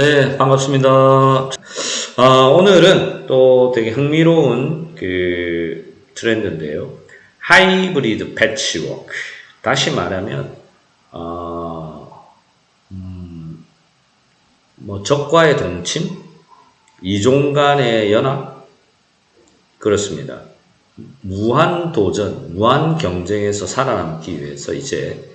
네, 반갑습니다. 오늘은 또 되게 흥미로운 트렌드인데요. 하이브리드 패치워크. 다시 말하면, 적과의 동침, 이종 간의 연합, 그렇습니다. 무한 도전, 무한 경쟁에서 살아남기 위해서 이제,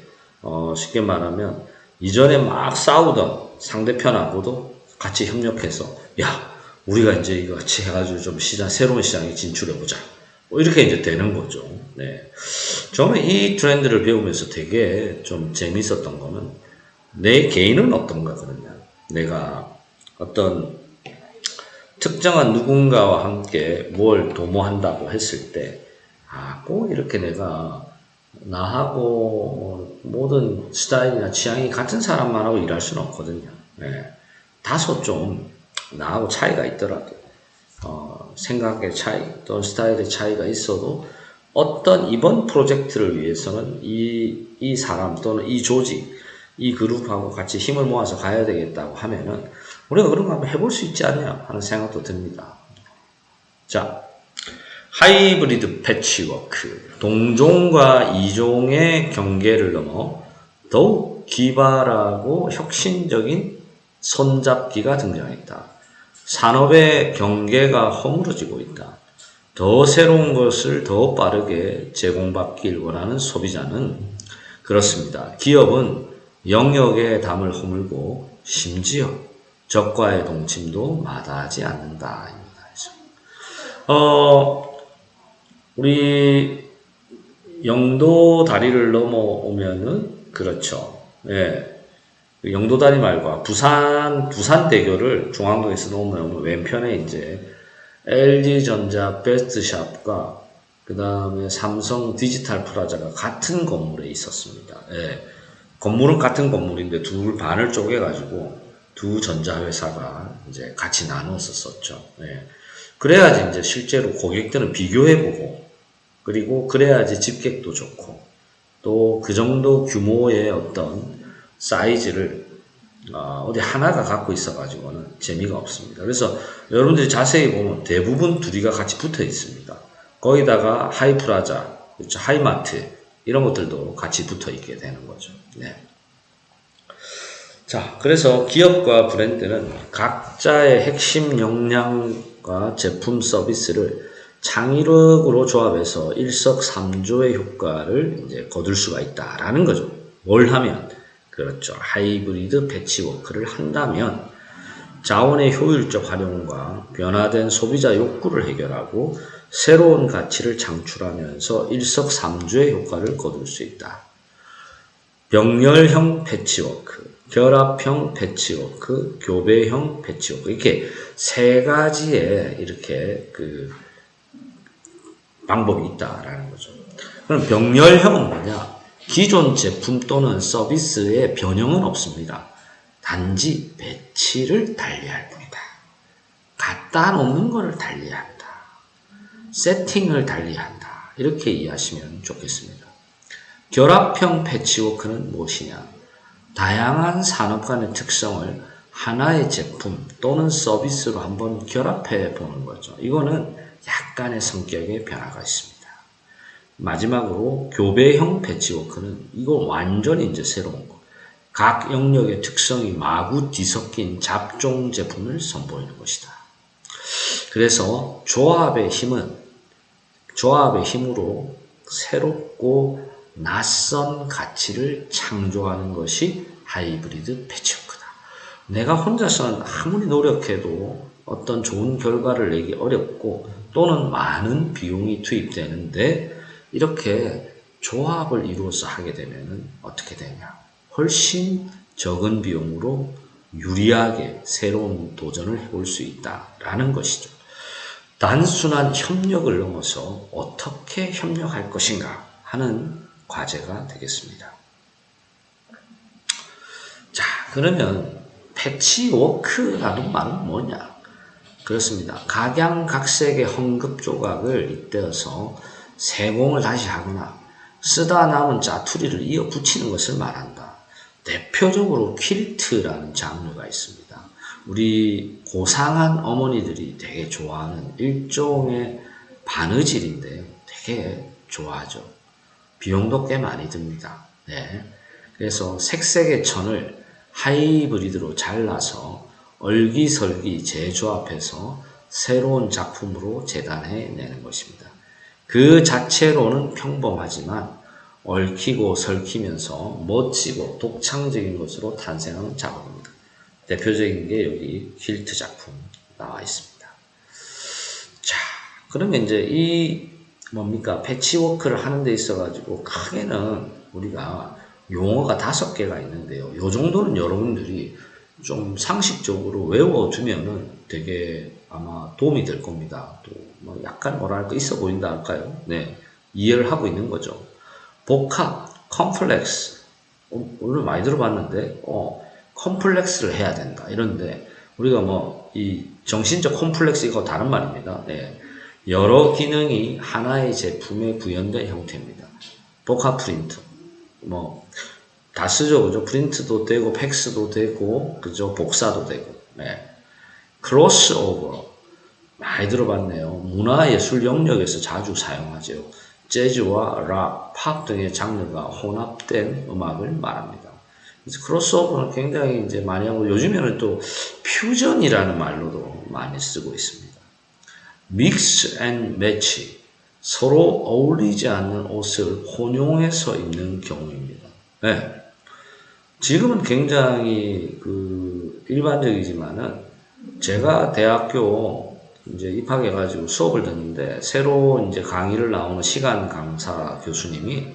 쉽게 말하면, 이전에 막 싸우던 상대편하고도 같이 협력해서, 야, 우리가 이제 이거 같이 해가지고 좀 새로운 시장에 진출해보자. 뭐 이렇게 이제 되는 거죠. 네. 저는 이 트렌드를 배우면서 되게 좀 재밌었던 거는, 내 개인은 어떤가, 그러냐. 내가 어떤 특정한 누군가와 함께 뭘 도모한다고 했을 때, 꼭 이렇게 내가 나하고 모든 스타일이나 취향이 같은 사람만 하고 일할 수는 없거든요. 네. 다소 좀 나하고 차이가 있더라도 생각의 차이 또는 스타일의 차이가 있어도 어떤 이번 프로젝트를 위해서는 이 사람 또는 이 조직, 이 그룹하고 같이 힘을 모아서 가야 되겠다고 하면은 우리가 그런 거 한번 해볼 수 있지 않냐 하는 생각도 듭니다. 자, 하이브리드 패치워크, 동종과 이종의 경계를 넘어 더욱 기발하고 혁신적인 손잡기가 등장했다. 산업의 경계가 허물어지고 있다. 더 새로운 것을 더 빠르게 제공받길 원하는 소비자는 그렇습니다. 기업은 영역의 담을 허물고 심지어 적과의 동침도 마다하지 않는다. 우리 영도 다리를 넘어오면은 그렇죠. 예. 영도다리 말고 두산대교를 중앙동에서 넘어오면 왼편에 이제 LG전자 베스트샵과 그 다음에 삼성 디지털 프라자가 같은 건물에 있었습니다. 예. 건물은 같은 건물인데 둘 반을 쪼개가지고 두 전자회사가 이제 같이 나눴었죠. 예. 그래야지 이제 실제로 고객들은 비교해보고, 그리고 그래야지 집객도 좋고, 또 그 정도 규모의 어떤 사이즈를 어디 하나가 갖고 있어가지고는 재미가 없습니다. 그래서 여러분들이 자세히 보면 대부분 둘이가 같이 붙어 있습니다. 거기다가 하이프라자, 그렇죠, 하이마트 이런 것들도 같이 붙어 있게 되는 거죠. 네. 자, 그래서 기업과 브랜드는 각자의 핵심 역량과 제품 서비스를 창의력으로 조합해서 일석삼조의 효과를 이제 거둘 수가 있다라는 거죠. 뭘 하면? 그렇죠. 하이브리드 패치워크를 한다면 자원의 효율적 활용과 변화된 소비자 욕구를 해결하고 새로운 가치를 창출하면서 일석삼조의 효과를 거둘 수 있다. 병렬형 패치워크, 결합형 패치워크, 교배형 패치워크, 이렇게 세 가지의 이렇게 방법이 있다라는 거죠. 그럼 병렬형은 뭐냐? 기존 제품 또는 서비스의 변형은 없습니다. 단지 배치를 달리할 뿐이다. 갖다 놓는 것을 달리한다. 세팅을 달리한다. 이렇게 이해하시면 좋겠습니다. 결합형 패치워크는 무엇이냐? 다양한 산업 간의 특성을 하나의 제품 또는 서비스로 한번 결합해 보는 거죠. 이거는 약간의 성격의 변화가 있습니다. 마지막으로 교배형 패치워크는 이거 완전히 이제 새로운 거. 각 영역의 특성이 마구 뒤섞인 잡종 제품을 선보이는 것이다. 그래서 조합의 힘으로 새롭고 낯선 가치를 창조하는 것이 하이브리드 패치워크다. 내가 혼자서는 아무리 노력해도 어떤 좋은 결과를 내기 어렵고 또는 많은 비용이 투입되는데 이렇게 조합을 이루어서 하게 되면 어떻게 되냐? 훨씬 적은 비용으로 유리하게 새로운 도전을 해볼 수 있다라는 것이죠. 단순한 협력을 넘어서 어떻게 협력할 것인가 하는 과제가 되겠습니다. 자, 그러면 패치워크라는 말은 뭐냐? 그렇습니다. 각양각색의 헝겊 조각을 잇대어서 세공을 다시 하거나 쓰다 남은 짜투리를 이어 붙이는 것을 말한다. 대표적으로 퀼트라는 장르가 있습니다. 우리 고상한 어머니들이 되게 좋아하는 일종의 바느질인데 되게 좋아하죠. 비용도 꽤 많이 듭니다. 네. 그래서 색색의 천을 하이브리드로 잘라서 얼기설기 재조합해서 새로운 작품으로 재단해 내는 것입니다. 그 자체로는 평범하지만 얽히고 설키면서 멋지고 독창적인 것으로 탄생한 작업입니다. 대표적인 게 여기 퀼트 작품 나와 있습니다. 자, 그러면 이제 이 패치워크를 하는 데 있어가지고 크게는 우리가 용어가 5개가 있는데요. 요 정도는 여러분들이 좀 상식적으로 외워두면은 되게 아마 도움이 될 겁니다. 또 뭐 약간 뭐랄까 있어 보인다 할까요? 네, 이해를 하고 있는 거죠. 복합, 컴플렉스. 오늘 많이 들어봤는데, 컴플렉스를 해야 된다. 이런데, 우리가 이 정신적 컴플렉스이고 다른 말입니다. 네. 여러 기능이 하나의 제품에 구현된 형태입니다. 복합 프린트. 다 쓰죠. 그죠? 프린트도 되고, 팩스도 되고, 그죠? 복사도 되고, 네. 크로스오버. 많이 들어봤네요. 문화예술 영역에서 자주 사용하죠. 재즈와 락, 팝 등의 장르가 혼합된 음악을 말합니다. 그래서 크로스오버는 굉장히 이제 많이 하고 요즘에는 또 퓨전이라는 말로도 많이 쓰고 있습니다. 믹스 앤 매치, 서로 어울리지 않는 옷을 혼용해서 입는 경우입니다. 네. 지금은 굉장히 일반적이지만은 제가 대학교 이제 입학해가지고 수업을 듣는데 새로 이제 강의를 나오는 시간 강사 교수님이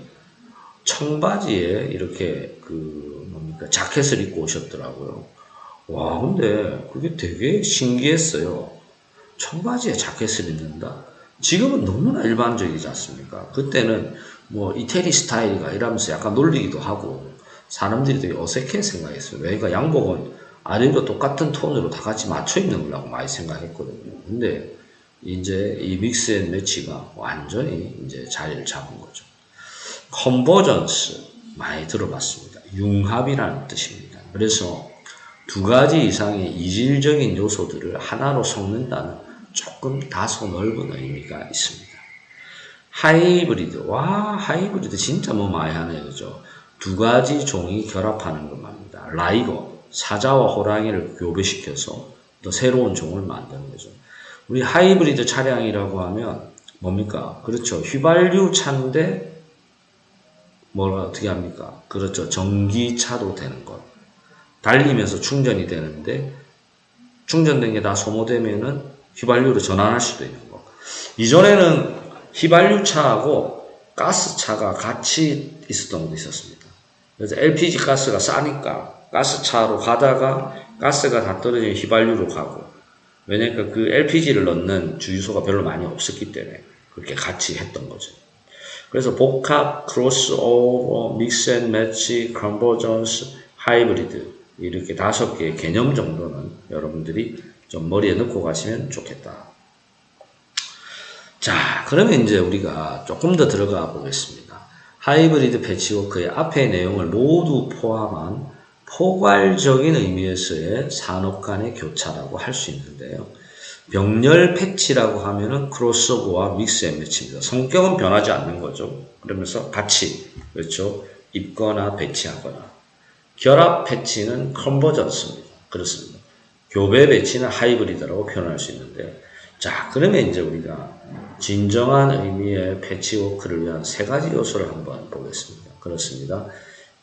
청바지에 이렇게 자켓을 입고 오셨더라고요. 와, 근데 그게 되게 신기했어요. 청바지에 자켓을 입는다? 지금은 너무나 일반적이지 않습니까? 그때는 이태리 스타일이가 이러면서 약간 놀리기도 하고 사람들이 되게 어색해 생각했어요. 그러니까 양복은 아래로 똑같은 톤으로 다 같이 맞춰 입는 거라고 많이 생각했거든요. 근데 이제 이 믹스 앤 매치가 완전히 이제 자리를 잡은 거죠. 컨버전스 많이 들어봤습니다. 융합이라는 뜻입니다. 그래서 2가지 이상의 이질적인 요소들을 하나로 섞는다는 조금 다소 넓은 의미가 있습니다. 하이브리드. 와, 하이브리드 진짜 많이 하네요. 그죠? 2가지 종이 결합하는 것 말입니다. 라이거. 사자와 호랑이를 교배시켜서 또 새로운 종을 만드는 거죠. 우리 하이브리드 차량이라고 하면 뭡니까? 그렇죠. 휘발유 차인데 어떻게 합니까? 그렇죠. 전기차도 되는 것. 달리면서 충전이 되는데 충전된 게 다 소모되면은 휘발유로 전환할 수도 있는 거. 이전에는 휘발유 차하고 가스차가 같이 있었던 것도 있었습니다. 그래서 LPG 가스가 싸니까 가스차로 가다가 가스가 다 떨어지면 휘발유로 가고, 왜냐니까 그 LPG를 넣는 주유소가 별로 많이 없었기 때문에 그렇게 같이 했던 거죠. 그래서 복합, 크로스오버, 믹스 앤 매치, 컨버전스, 하이브리드 이렇게 5개의 개념 정도는 여러분들이 좀 머리에 넣고 가시면 좋겠다. 자, 그러면 이제 우리가 조금 더 들어가 보겠습니다. 하이브리드 패치워크의 앞의 내용을 모두 포함한 포괄적인 의미에서의 산업 간의 교차라고 할 수 있는데요. 병렬 패치라고 하면은 크로스오버와 믹스 앤 매치입니다. 성격은 변하지 않는 거죠. 그러면서 같이, 그렇죠, 입거나 배치하거나. 결합 패치는 컨버전스입니다. 그렇습니다. 교배 배치는 하이브리드라고 표현할 수 있는데, 자, 그러면 이제 우리가 진정한 의미의 패치워크를 위한 3가지 요소를 한번 보겠습니다. 그렇습니다.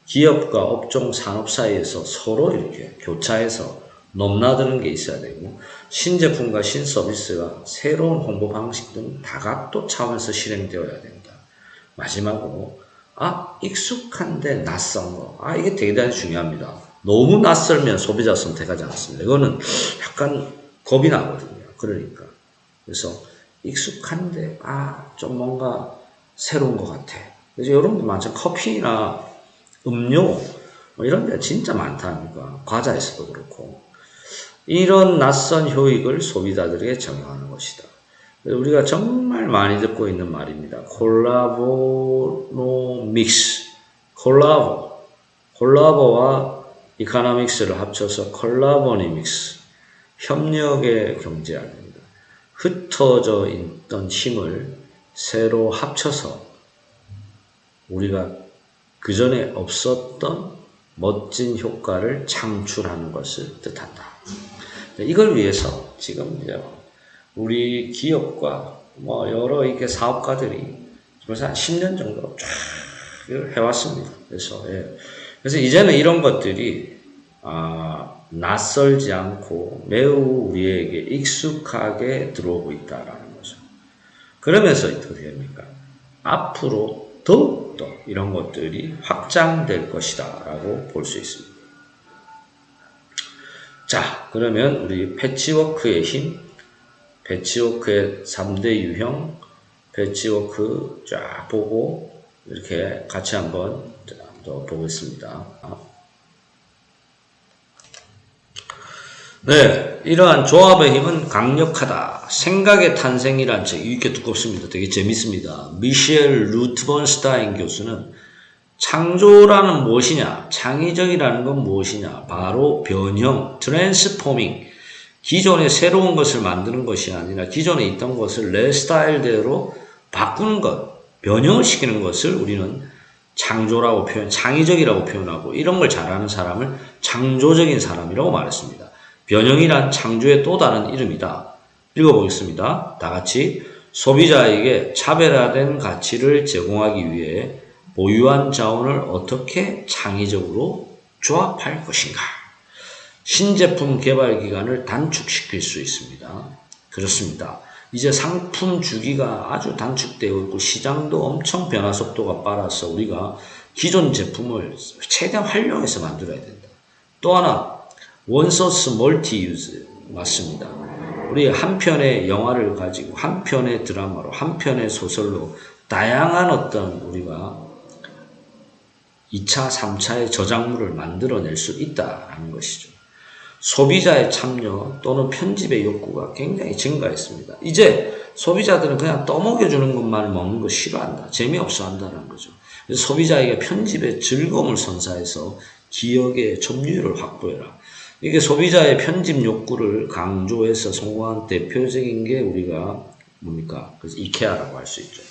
기업과 업종 산업 사이에서 서로 이렇게 교차해서 넘나드는 게 있어야 되고, 신제품과 신서비스가 새로운 홍보 방식 등 다각도 차원에서 실행되어야 된다. 마지막으로 익숙한데 낯선 거. 이게 대단히 중요합니다. 너무 낯설면 소비자 선택하지 않습니다. 이거는 약간 겁이 나거든요. 그러니까. 그래서 익숙한데 좀 뭔가 새로운 것 같아. 그래서 여러분들 많죠. 커피나 음료 이런 데 진짜 많다니까. 과자에서도 그렇고. 이런 낯선 효익을 소비자들에게 정형하는 것이다. 우리가 정말 많이 듣고 있는 말입니다. 콜라보노믹스. 콜라보와 이코노믹스를 합쳐서 콜라보니믹스. 협력의 경제가 됩니다. 흩어져 있던 힘을 새로 합쳐서 우리가 그 전에 없었던 멋진 효과를 창출하는 것을 뜻한다. 이걸 위해서 지금 이제 우리 기업과 뭐 여러 이렇게 사업가들이 벌써 한 10년 정도 쫙 해왔습니다. 그래서 이제는 이런 것들이 낯설지 않고 매우 우리에게 익숙하게 들어오고 있다라는 거죠. 그러면서 어떻게 됩니까? 앞으로 더욱더 이런 것들이 확장될 것이다 라고 볼 수 있습니다. 자, 그러면 우리 패치워크의 힘, 패치워크의 3대 유형, 패치워크 쫙 보고 이렇게 같이 한번 더 보겠습니다. 네, 이러한 조합의 힘은 강력하다. 생각의 탄생이란 책, 이렇게 두껍습니다. 되게 재밌습니다. 미셸 루트번스타인 교수는 창조라는 무엇이냐, 창의적이라는 건 무엇이냐, 바로 변형, 트랜스포밍, 기존의 새로운 것을 만드는 것이 아니라 기존에 있던 것을 내 스타일대로 바꾸는 것, 변형을 시키는 것을 우리는 창조라고 창의적이라고 표현하고, 이런 걸 잘하는 사람을 창조적인 사람이라고 말했습니다. 변형이란 창조의 또 다른 이름이다. 읽어보겠습니다. 다 같이. 소비자에게 차별화된 가치를 제공하기 위해 보유한 자원을 어떻게 창의적으로 조합할 것인가. 신제품 개발 기간을 단축시킬 수 있습니다. 그렇습니다. 이제 상품 주기가 아주 단축되어 있고 시장도 엄청 변화 속도가 빨라서 우리가 기존 제품을 최대한 활용해서 만들어야 된다. 또 하나, 원소스 멀티 유즈 맞습니다. 우리 한 편의 영화를 가지고 한 편의 드라마로 한 편의 소설로 다양한 어떤 우리가 2차, 3차의 저작물을 만들어낼 수 있다는 것이죠. 소비자의 참여 또는 편집의 욕구가 굉장히 증가했습니다. 이제 소비자들은 그냥 떠먹여주는 것만 먹는 거 싫어한다. 재미없어 한다는 거죠. 그래서 소비자에게 편집의 즐거움을 선사해서 기억의 점유율을 확보해라. 이게 소비자의 편집 욕구를 강조해서 성공한 대표적인 게 우리가 뭡니까? 그래서 이케아라고 할 수 있죠.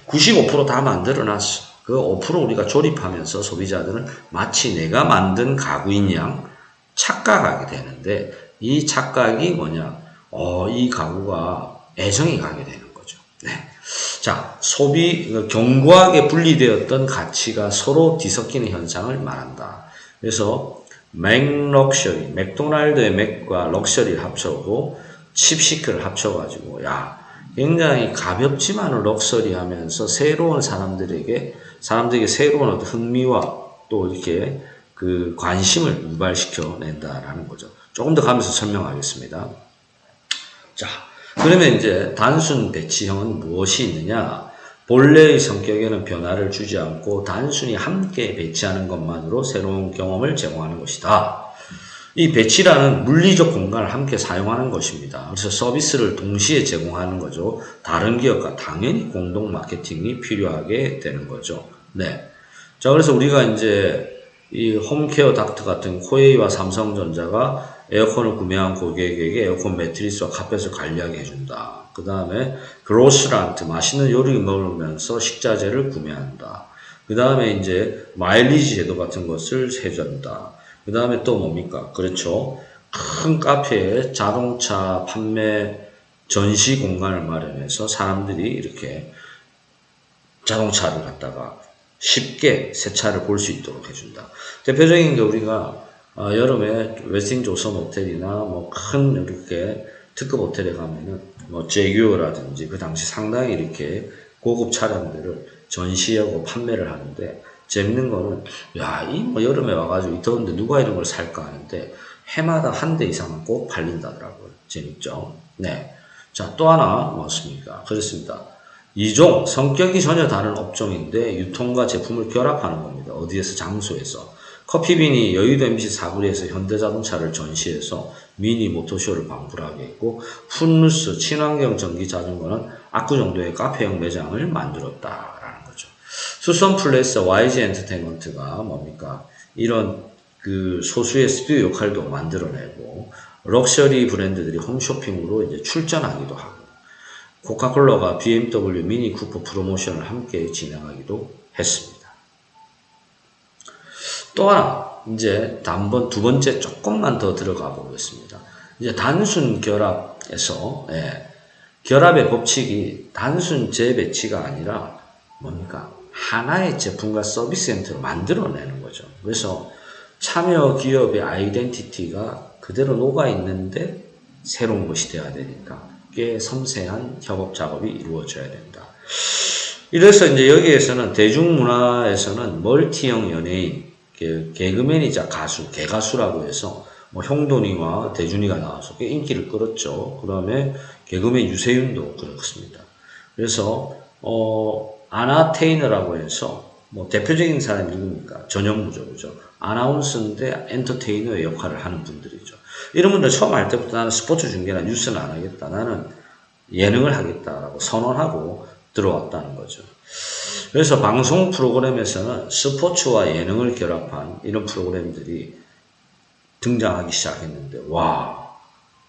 95% 다 만들어놨어. 그 5% 우리가 조립하면서 소비자들은 마치 내가 만든 가구인 양 착각하게 되는데, 이 착각이 뭐냐? 이 가구가 애정이 가게 되는 거죠. 네. 자, 견고하게 분리되었던 가치가 서로 뒤섞이는 현상을 말한다. 그래서 맥럭셔리, 맥도날드의 맥과 럭셔리를 합쳐고 칩시크를 합쳐가지고 굉장히 가볍지만은 럭셔리하면서 새로운 사람들에게 새로운 어떤 흥미와 또 이렇게 그 관심을 유발시켜 낸다라는 거죠. 조금 더 가면서 설명하겠습니다. 자, 그러면 이제 단순 배치형은 무엇이 있느냐? 본래의 성격에는 변화를 주지 않고 단순히 함께 배치하는 것만으로 새로운 경험을 제공하는 것이다. 이 배치라는 물리적 공간을 함께 사용하는 것입니다. 그래서 서비스를 동시에 제공하는 거죠. 다른 기업과 당연히 공동 마케팅이 필요하게 되는 거죠. 네. 자, 그래서 우리가 이제 이 홈케어 닥터 같은 코웨이와 삼성전자가 에어컨을 구매한 고객에게 에어컨 매트리스와 카펫을 관리하게 해준다. 그 다음에 그로스란트, 맛있는 요리를 먹으면서 식자재를 구매한다. 그 다음에 이제 마일리지 제도 같은 것을 해준다. 그 다음에 또 뭡니까? 그렇죠. 큰 카페에 자동차 판매 전시 공간을 마련해서 사람들이 이렇게 자동차를 갖다가 쉽게 새 차를 볼 수 있도록 해준다. 대표적인 게 우리가 여름에 웨스틴 조선 호텔이나 뭐 큰 이렇게 특급 호텔에 가면은 뭐 제규어라든지 그 당시 상당히 이렇게 고급 차량들을 전시하고 판매를 하는데, 재밌는 거는 이 뭐 여름에 와가지고 더운데 누가 이런 걸 살까 하는데 해마다 한 대 이상은 꼭 팔린다더라고요. 재밌죠? 네. 자, 또 하나 무엇입니까? 그렇습니다. 이종, 성격이 전혀 다른 업종인데 유통과 제품을 결합하는 겁니다. 어디에서? 장소에서. 커피빈이 여의도 MC 사거리에서 현대자동차를 전시해서 미니 모터쇼를 방불하게 했고, 풋누스 친환경 전기 자전거는 압구정도의 카페형 매장을 만들었다라는 거죠. 수선 플레이스 YG 엔터테인먼트가 뭡니까? 이런 그 소수의 스튜디오 역할도 만들어내고, 럭셔리 브랜드들이 홈쇼핑으로 이제 출전하기도 하고, 코카콜라가 BMW 미니 쿠퍼 프로모션을 함께 진행하기도 했습니다. 또 하나, 이제 두 번째 조금만 더 들어가 보겠습니다. 이제 단순 결합에서, 결합의 법칙이 단순 재배치가 아니라 뭡니까? 하나의 제품과 서비스 형태로 만들어내는 거죠. 그래서 참여 기업의 아이덴티티가 그대로 녹아있는데 새로운 것이 되어야 되니까 꽤 섬세한 협업 작업이 이루어져야 된다. 이래서 이제 여기에서는 대중문화에서는 멀티형 연예인, 개그맨이자 가수, 개가수라고 해서 뭐 형돈이와 대준이가 나와서 꽤 인기를 끌었죠. 그 다음에 개그맨 유세윤도 그렇습니다. 그래서 아나 테이너라고 해서 뭐 대표적인 사람이 누굽니까? 전현무죠, 그죠? 아나운서인데 엔터테이너의 역할을 하는 분들이죠. 이런 분들 처음 할 때부터 나는 스포츠 중계나 뉴스는 안 하겠다. 나는 예능을 하겠다라고 선언하고 들어왔다는 거죠. 그래서 방송 프로그램에서는 스포츠와 예능을 결합한 이런 프로그램들이 등장하기 시작했는데, 와,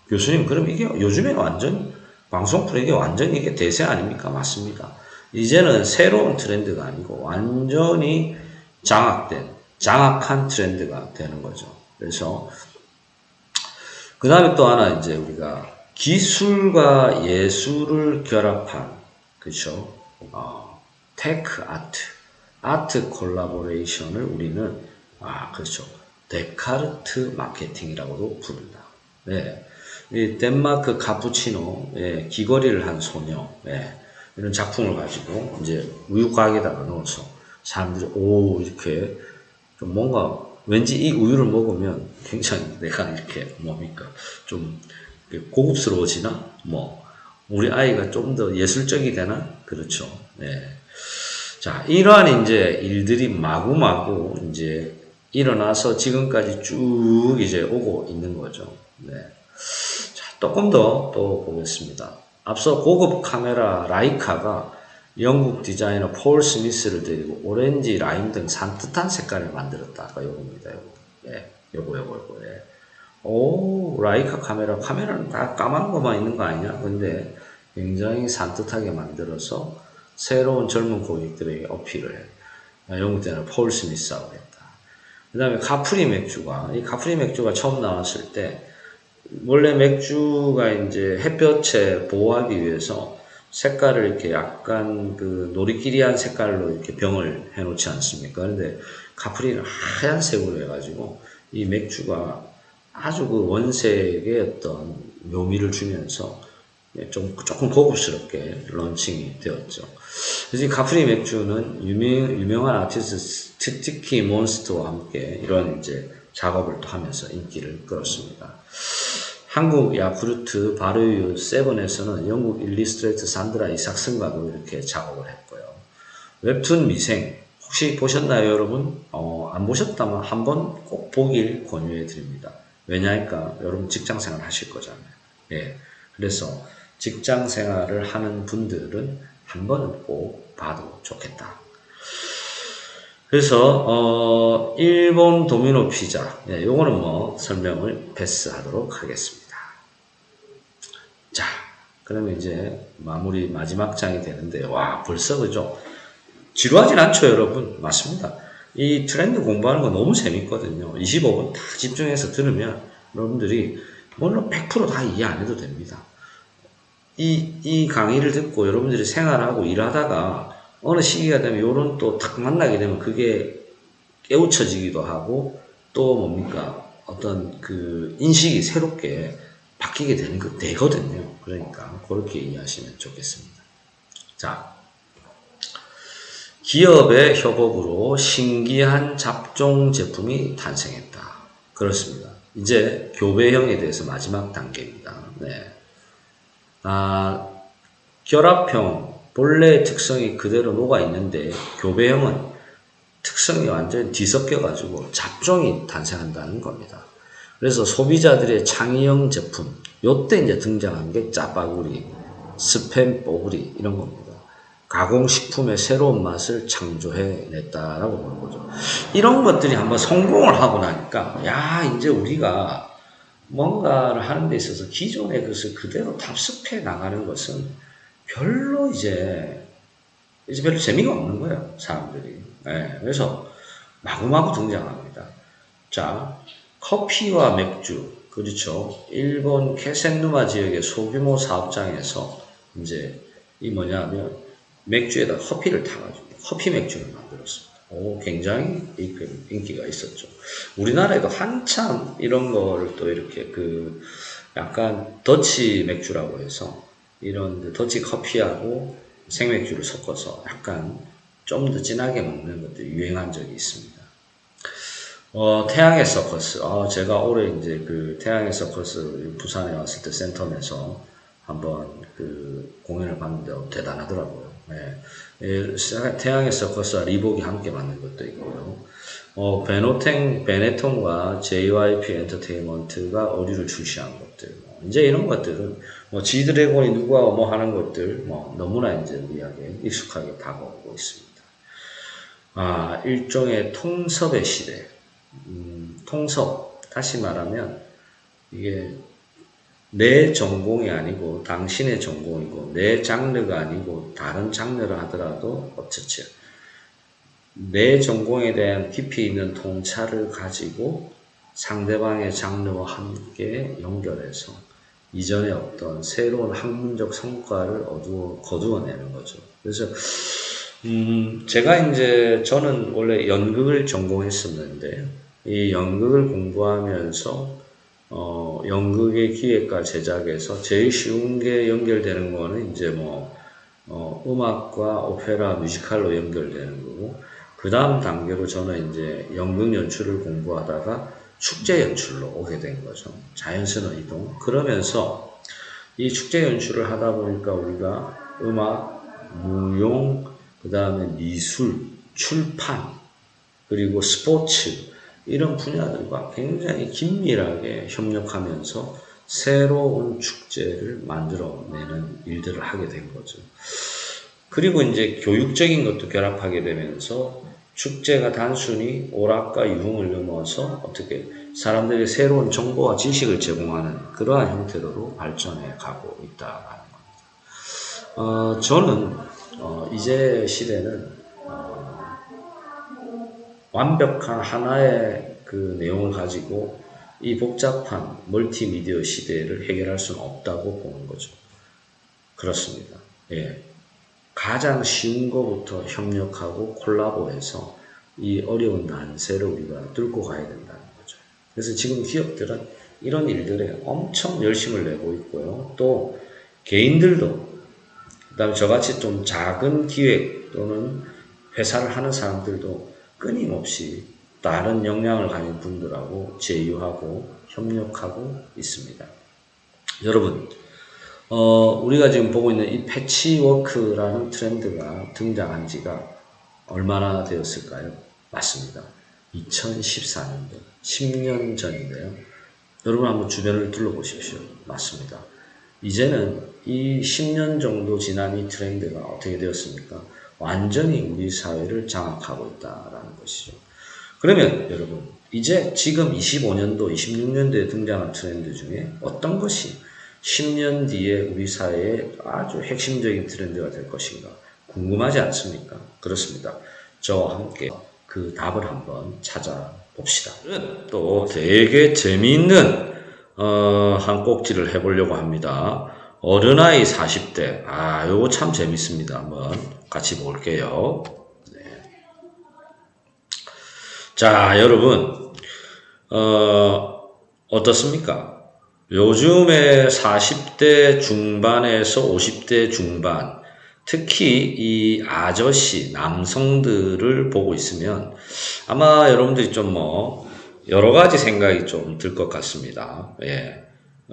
교수님, 그럼 이게 요즘에 완전 방송 프로 이게 완전 이게 대세 아닙니까? 맞습니다. 이제는 새로운 트렌드가 아니고 완전히 장악한 트렌드가 되는 거죠. 그래서 그 다음에 또 하나 이제 우리가 기술과 예술을 결합한, 그렇죠? 테크 아트 콜라보레이션을 우리는 그렇죠. 데카르트 마케팅이라고도 부른다. 네. 이 덴마크 카푸치노, 귀걸이를 한 소녀, 이런 작품을 가지고 이제 우유 가게에다가 넣어서 사람들이 이렇게 좀 뭔가 왠지 이 우유를 먹으면 굉장히 내가 이렇게 뭡니까 좀 고급스러워지나 우리 아이가 좀 더 예술적이 되나 그렇죠. 자, 이러한 이제 일들이 마구마구 이제 일어나서 지금까지 쭉 이제 오고 있는 거죠. 자, 조금 더 또 보겠습니다. 앞서 고급 카메라 라이카가 영국 디자이너 폴 스미스를 데리고 오렌지, 라임 등 산뜻한 색깔을 만들었다. 아까 요겁니다. 요거. 오, 라이카 카메라는 다 까만 거만 있는 거 아니냐? 근데 굉장히 산뜻하게 만들어서 새로운 젊은 고객들에게 어필을 해. 영국 디자이너 폴 스미스하고 했다. 그 다음에 카프리 맥주가 처음 나왔을 때 원래 맥주가 이제 햇볕에 보호하기 위해서 색깔을 이렇게 약간 그 노리끼리한 색깔로 이렇게 병을 해놓지 않습니까? 그런데 카프리는 하얀색으로 해가지고 이 맥주가 아주 그 원색의 어떤 묘미를 주면서 조금 고급스럽게 런칭이 되었죠. 그래서 이 카프리 맥주는 유명한 아티스트 티키 몬스터와 함께 이런 이제 작업을 또 하면서 인기를 끌었습니다. 한국 야쿠르트 발효유 세븐에서는 영국 일리스트레이터 산드라 이삭슨과도 이렇게 작업을 했고요. 웹툰 미생 혹시 보셨나요, 여러분? 안 보셨다면 한번 꼭 보길 권유해 드립니다. 왜냐니까 여러분 직장 생활 하실 거잖아요. 그래서 직장 생활을 하는 분들은 한 번은 꼭 봐도 좋겠다. 그래서 일본 도미노 피자, 요거는 설명을 패스하도록 하겠습니다. 자, 그러면 이제 마지막 장이 되는데, 와, 벌써 그죠? 지루하진 않죠, 여러분? 맞습니다. 이 트렌드 공부하는 거 너무 재밌거든요. 25분 다 집중해서 들으면 여러분들이 물론 100% 다 이해 안 해도 됩니다. 이 강의를 듣고 여러분들이 생활하고 일하다가 어느 시기가 되면 요런 또 탁 만나게 되면 그게 깨우쳐지기도 하고 또 뭡니까? 어떤 그 인식이 새롭게 바뀌게 되거든요. 그러니까 그렇게 이해하시면 좋겠습니다. 자, 기업의 협업으로 신기한 잡종 제품이 탄생했다. 그렇습니다. 이제 교배형에 대해서 마지막 단계입니다. 결합형 본래의 특성이 그대로 녹아 있는데 교배형은 특성이 완전히 뒤섞여 가지고 잡종이 탄생한다는 겁니다. 그래서 소비자들의 창의형 제품, 요때 이제 등장한 게 짜파구리, 스팸 뽀구리 이런 겁니다. 가공식품의 새로운 맛을 창조해냈다라고 보는 거죠. 이런 것들이 한번 성공을 하고 나니까, 야, 이제 우리가 뭔가를 하는 데 있어서 기존의 것을 그대로 답습해 나가는 것은 별로 이제 별로 재미가 없는 거예요, 사람들이. 네, 그래서 마구마구 등장합니다. 자, 커피와 맥주, 그렇죠. 일본 케센누마 지역의 소규모 사업장에서 이제 이 뭐냐면 맥주에다 커피를 타가지고 커피 맥주를 만들었습니다. 오, 굉장히 인기가 있었죠. 우리나라에도 한참 이런 거를 또 이렇게 그 약간 더치 맥주라고 해서 이런 더치 커피하고 생맥주를 섞어서 약간 좀 더 진하게 먹는 것들이 유행한 적이 있습니다. 태양의 서커스. 제가 올해 이제 그 태양의 서커스 부산에 왔을 때 센텀에서 한번 그 공연을 봤는데 대단하더라고요. 네. 태양의 서커스와 리복이 함께 만든 것도 있고요. 베네통과 JYP 엔터테인먼트가 어류를 출시한 것들. 이제 이런 것들은 지드래곤이 누가 뭐 하는 것들 너무나 이제 우리에게 익숙하게 다가오고 있습니다. 일종의 통섭의 시대. 통섭. 다시 말하면 이게 내 전공이 아니고 당신의 전공이고 내 장르가 아니고 다른 장르를 하더라도 어쩌죠. 내 전공에 대한 깊이 있는 통찰을 가지고 상대방의 장르와 함께 연결해서 이전에 어떤 새로운 학문적 성과를 거두어내는 거죠. 그래서 제가 이제 저는 원래 연극을 전공했었는데 이 연극을 공부하면서 연극의 기획과 제작에서 제일 쉬운 게 연결되는 거는 이제 음악과 오페라 뮤지컬로 연결되는 거고 그 다음 단계로 저는 이제 연극 연출을 공부하다가 축제 연출로 오게 된 거죠. 자연스러운 이동. 그러면서 이 축제 연출을 하다 보니까 우리가 음악, 무용, 그 다음에 미술, 출판, 그리고 스포츠 이런 분야들과 굉장히 긴밀하게 협력하면서 새로운 축제를 만들어내는 일들을 하게 된 거죠. 그리고 이제 교육적인 것도 결합하게 되면서 축제가 단순히 오락과 유흥을 넘어서 어떻게 사람들이 새로운 정보와 지식을 제공하는 그러한 형태로 발전해 가고 있다는 겁니다. 저는 이제 시대는 완벽한 하나의 그 내용을 가지고 이 복잡한 멀티미디어 시대를 해결할 수는 없다고 보는 거죠. 그렇습니다. 예. 가장 쉬운 것부터 협력하고 콜라보해서 이 어려운 난세를 우리가 뚫고 가야 된다는 거죠. 그래서 지금 기업들은 이런 일들에 엄청 열심을 내고 있고요. 또 개인들도 그다음에 저같이 좀 작은 기획 또는 회사를 하는 사람들도 끊임없이 다른 역량을 가진 분들하고 제휴하고 협력하고 있습니다. 여러분, 우리가 지금 보고 있는 이 패치워크라는 트렌드가 등장한 지가 얼마나 되었을까요? 맞습니다. 2014년도, 10년 전인데요. 여러분 한번 주변을 둘러보십시오. 맞습니다. 이제는 이 10년 정도 지난 이 트렌드가 어떻게 되었습니까? 완전히 우리 사회를 장악하고 있다는 것이죠. 그러면 여러분, 이제 지금 25년도, 26년도에 등장한 트렌드 중에 어떤 것이 10년 뒤에 우리 사회의 아주 핵심적인 트렌드가 될 것인가 궁금하지 않습니까? 그렇습니다. 저와 함께 그 답을 한번 찾아봅시다. 또 되게 재미있는 한 꼭지를 해보려고 합니다. 어른아이 40대. 요거 참 재밌습니다. 한번 같이 볼게요. 네. 자, 여러분, 어떻습니까? 요즘에 40대 중반에서 50대 중반, 특히 이 아저씨, 남성들을 보고 있으면 아마 여러분들이 좀 여러 가지 생각이 좀 들 것 같습니다. 예.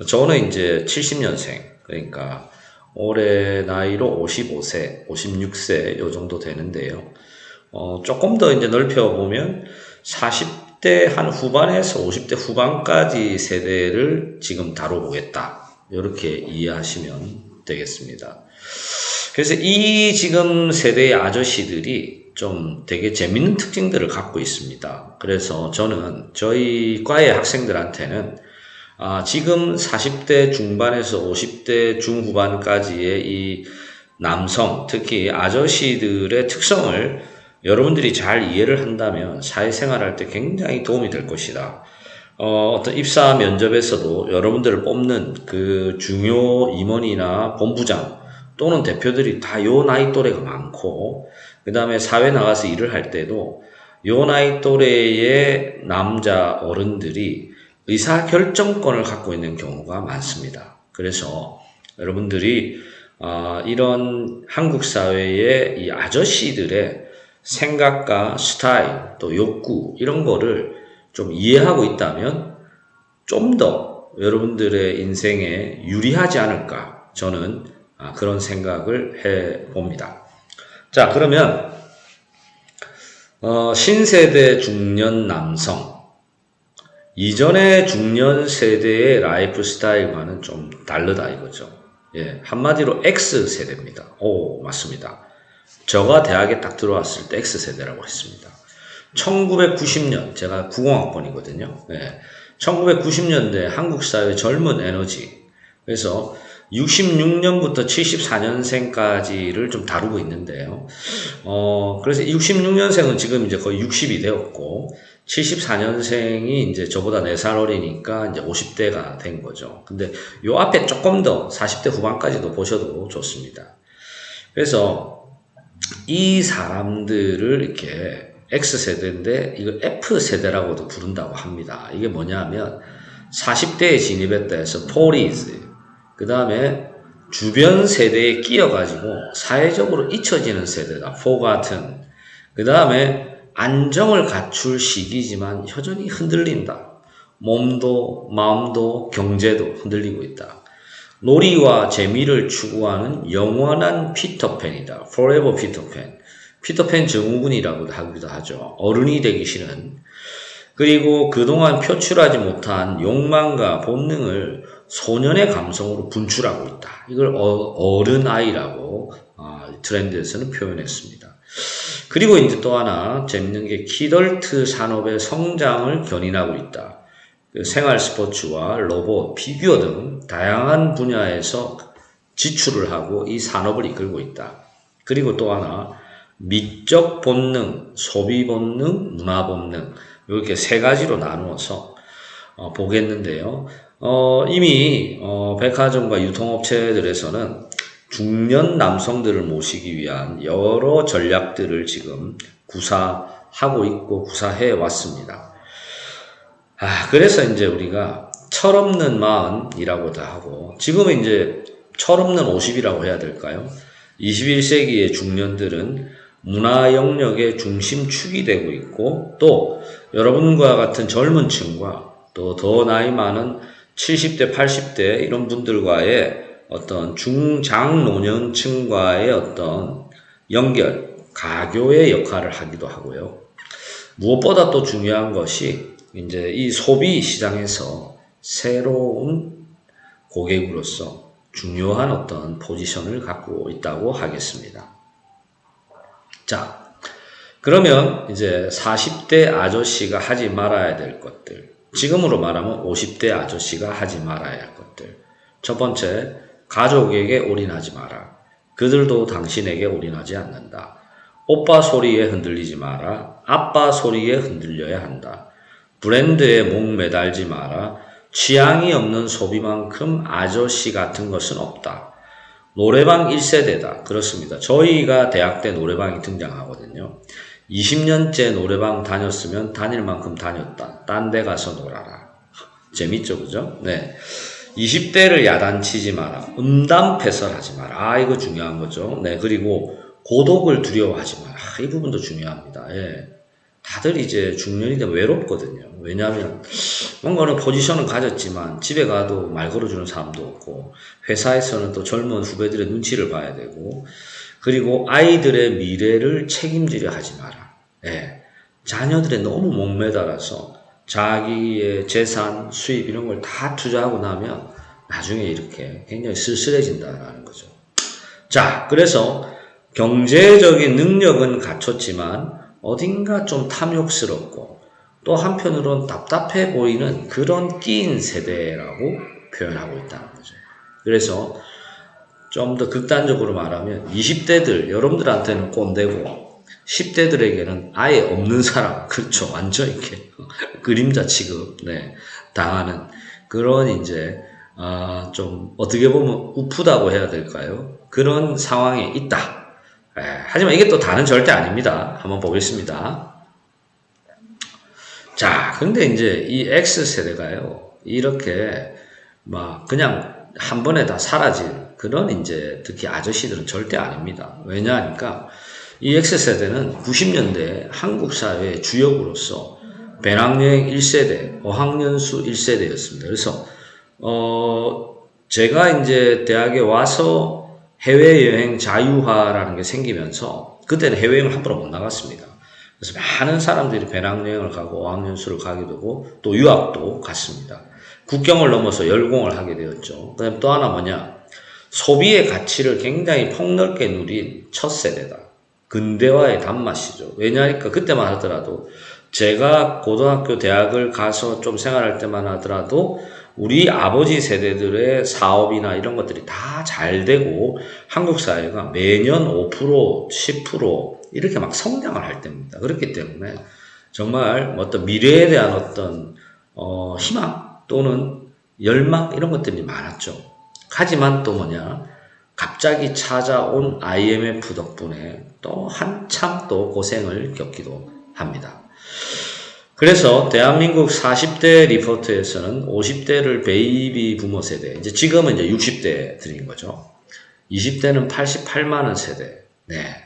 저는 이제 70년생, 그러니까 올해 나이로 55세, 56세 요 정도 되는데요. 조금 더 이제 넓혀보면 40대 한 후반에서 50대 후반까지 세대를 지금 다뤄보겠다. 이렇게 이해하시면 되겠습니다. 그래서 이 지금 세대의 아저씨들이 좀 되게 재밌는 특징들을 갖고 있습니다. 그래서 저는 저희 과의 학생들한테는 지금 40대 중반에서 50대 중후반까지의 이 남성, 특히 아저씨들의 특성을 여러분들이 잘 이해를 한다면 사회생활할 때 굉장히 도움이 될 것이다. 어떤 입사 면접에서도 여러분들을 뽑는 그 중요 임원이나 본부장 또는 대표들이 다 요 나이 또래가 많고, 그 다음에 사회 나가서 일을 할 때도 요 나이 또래의 남자 어른들이 의사결정권을 갖고 있는 경우가 많습니다. 그래서 여러분들이 이런 한국 사회의 이 아저씨들의 생각과 스타일, 또 욕구 이런 거를 좀 이해하고 있다면 좀 더 여러분들의 인생에 유리하지 않을까, 저는 그런 생각을 해봅니다. 자, 그러면 신세대 중년 남성, 이전의 중년 세대의 라이프 스타일과는 좀 다르다 이거죠. 예, 한마디로 X세대입니다. 오, 맞습니다. 저가 대학에 딱 들어왔을 때 X세대라고 했습니다. 1990년, 제가 90학번이거든요. 예, 1990년대 한국 사회 젊은 에너지. 그래서 66년부터 74년생까지를 좀 다루고 있는데요. 그래서 66년생은 지금 이제 거의 60이 되었고, 74년생이 이제 저보다 4살 어리니까 이제 50대가 된 거죠. 근데 요 앞에 조금 더 40대 후반까지도 보셔도 좋습니다. 그래서 이 사람들을 이렇게 X세대인데 이거 F세대라고도 부른다고 합니다. 이게 뭐냐면 40대에 진입했다 해서 40s, 그 다음에 주변 세대에 끼어가지고 사회적으로 잊혀지는 세대다. forgotten. 그 다음에 안정을 갖출 시기지만 여전히 흔들린다. 몸도 마음도 경제도 흔들리고 있다. 놀이와 재미를 추구하는 영원한 피터팬이다. forever 피터팬. 피터팬 증후군이라고도 하기도 하죠. 어른이 되기 싫은. 그리고 그동안 표출하지 못한 욕망과 본능을 소년의 감성으로 분출하고 있다. 이걸 어른아이라고 트렌드에서는 표현했습니다. 그리고 이제 또 하나 재밌는 게 키덜트 산업의 성장을 견인하고 있다. 생활 스포츠와 로봇, 피규어 등 다양한 분야에서 지출을 하고 이 산업을 이끌고 있다. 그리고 또 하나 미적 본능, 소비 본능, 문화 본능, 이렇게 세 가지로 나누어서 보겠는데요. 이미 백화점과 유통업체들에서는 중년 남성들을 모시기 위한 여러 전략들을 지금 구사하고 있고 구사해 왔습니다. 그래서 이제 우리가 철없는 마흔이라고도 하고, 지금은 이제 철없는 50이라고 해야 될까요? 21세기의 중년들은 문화 영역의 중심축이 되고 있고, 또 여러분과 같은 젊은 층과 또 더 나이 많은 70대, 80대 이런 분들과의 어떤 중장노년층과의 어떤 연결, 가교의 역할을 하기도 하고요. 무엇보다 또 중요한 것이 이제 이 소비 시장에서 새로운 고객으로서 중요한 어떤 포지션을 갖고 있다고 하겠습니다. 자, 그러면 이제 40대 아저씨가 하지 말아야 될 것들, 지금으로 말하면 50대 아저씨가 하지 말아야 할 것들. 첫 번째, 가족에게 올인하지 마라. 그들도 당신에게 올인하지 않는다. 오빠 소리에 흔들리지 마라. 아빠 소리에 흔들려야 한다. 브랜드에 목 매달지 마라. 취향이 없는 소비만큼 아저씨 같은 것은 없다. 노래방 1세대다. 그렇습니다. 저희가 대학 때 노래방이 등장하거든요. 20년째 노래방 다녔으면 다닐 만큼 다녔다. 딴 데 가서 놀아라. 재밌죠, 그죠? 네. 20대를 야단치지 마라. 음담패설하지 마라. 이거 중요한 거죠. 네. 그리고 고독을 두려워하지 마라. 이 부분도 중요합니다. 예. 다들 이제 중년이 되면 외롭거든요. 왜냐하면 뭔가는 포지션은 가졌지만 집에 가도 말 걸어주는 사람도 없고, 회사에서는 또 젊은 후배들의 눈치를 봐야 되고, 그리고 아이들의 미래를 책임지려 하지 마라. 예. 자녀들의 너무 목매달아서 자기의 재산, 수입 이런 걸 다 투자하고 나면 나중에 이렇게 굉장히 쓸쓸해진다는 거죠. 자, 그래서 경제적인 능력은 갖췄지만 어딘가 좀 탐욕스럽고 또 한편으로는 답답해 보이는 그런 끼인 세대라고 표현하고 있다는 거죠. 그래서 좀 더 극단적으로 말하면 20대들, 여러분들한테는 꼰대고 10대들에게는 아예 없는 사람, 그렇죠. 완전 이렇게 그림자 취급, 네, 당하는 그런 이제, 좀 어떻게 보면 우프다고 해야 될까요? 그런 상황에 있다. 하지만 이게 또 다는 절대 아닙니다. 한번 보겠습니다. 자, 근데 이제 이 X세대가요, 이렇게 막 그냥 한 번에 다 사라질 그런 이제 특히 아저씨들은 절대 아닙니다. 왜냐하니까 이 X세대는 90년대 한국 사회의 주역으로서 배낭여행 1세대, 어학연수 1세대였습니다. 그래서, 제가 이제 대학에 와서 해외여행 자유화라는 게 생기면서 그때는 해외여행을 함부로 못 나갔습니다. 그래서 많은 사람들이 배낭여행을 가고 어학연수를 가게 되고 또 유학도 갔습니다. 국경을 넘어서 열공을 하게 되었죠. 그 다음에 또 하나 뭐냐. 소비의 가치를 굉장히 폭넓게 누린 첫 세대다. 근대화의 단맛이죠. 왜냐하니까 그때만 하더라도 제가 고등학교, 대학을 가서 좀 생활할 때만 하더라도 우리 아버지 세대들의 사업이나 이런 것들이 다 잘 되고 한국 사회가 매년 5%, 10% 이렇게 막 성장을 할 때입니다. 그렇기 때문에 정말 어떤 미래에 대한 어떤 희망 또는 열망 이런 것들이 많았죠. 하지만 또 뭐냐, 갑자기 찾아온 IMF 덕분에 또 한참 또 고생을 겪기도 합니다. 그래서 대한민국 40대 리포트에서는 50대를 베이비 부모 세대, 이제 지금은 이제 60대들인 거죠. 20대는 88만원 세대, 네.